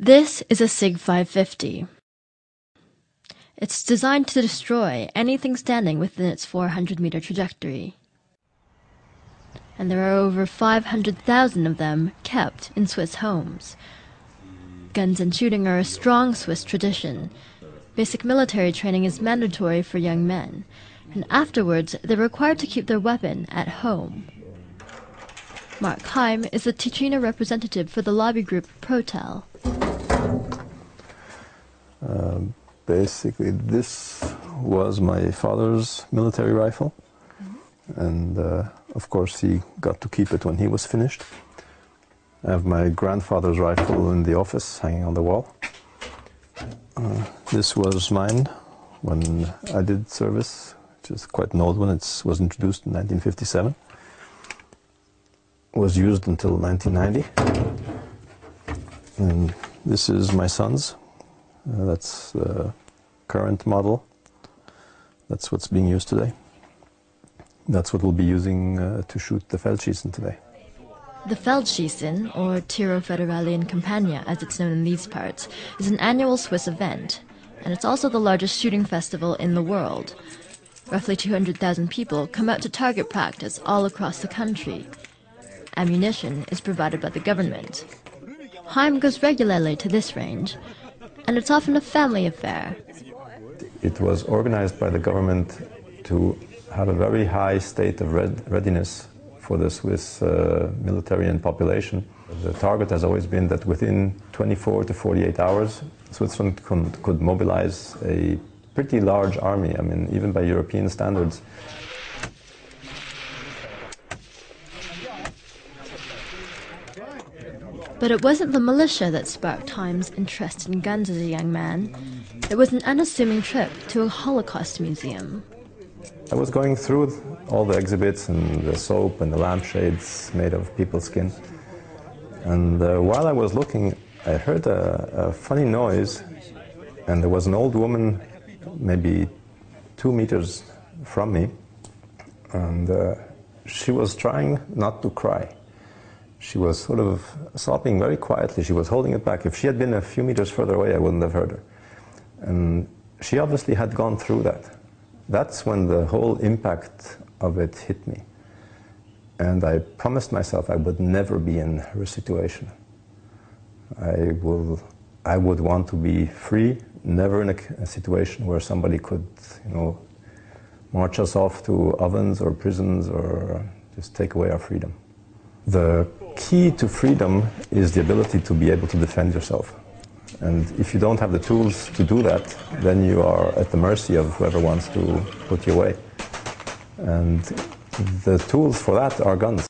This is a SIG 550. It's designed to destroy anything standing within its 400-meter trajectory. And there are over 500,000 of them kept in Swiss homes. Guns and shooting are a strong Swiss tradition. Basic military training is mandatory for young men, and afterwards they're required to keep their weapon at home. Mark Heim is the Ticino representative for the lobby group Protel. Basically, this was my father's military rifle, and of course he got to keep it when he was finished. I have my grandfather's rifle in the office, hanging on the wall. This was mine when I did service, which is quite an old one. It was introduced in 1957. Was used until 1990. And this is my son's. That's the current model. That's what's being used today. That's what we'll be using to shoot the Feldschießen today. The Feldschießen, or Tiro Federale in Campania as it's known in these parts, is an annual Swiss event, and it's also the largest shooting festival in the world. Roughly 200,000 people come out to target practice all across the country. Ammunition is provided by the government. Heim goes regularly to this range, and it's often a family affair. It was organized by the government to have a very high state of readiness for the Swiss military and population. The target has always been that within 24 to 48 hours, Switzerland could mobilize a pretty large army, I mean, even by European standards. But it wasn't the militia that sparked Heim's interest in guns as a young man. It was an unassuming trip to a Holocaust museum. I was going through all the exhibits and the soap and the lampshades made of people's skin. And while I was looking, I heard a funny noise, and there was an old woman maybe 2 meters from me, and she was trying not to cry. She was sort of sobbing very quietly. She was holding it back. If she had been a few meters further away, I wouldn't have heard her. And she obviously had gone through that. That's when the whole impact of it hit me. And I promised myself I would never be in her situation. I would want to be free, never in a situation where somebody could, march us off to ovens or prisons or just take away our freedom. The key to freedom is the ability to be able to defend yourself. And if you don't have the tools to do that, then you are at the mercy of whoever wants to put you away. And the tools for that are guns.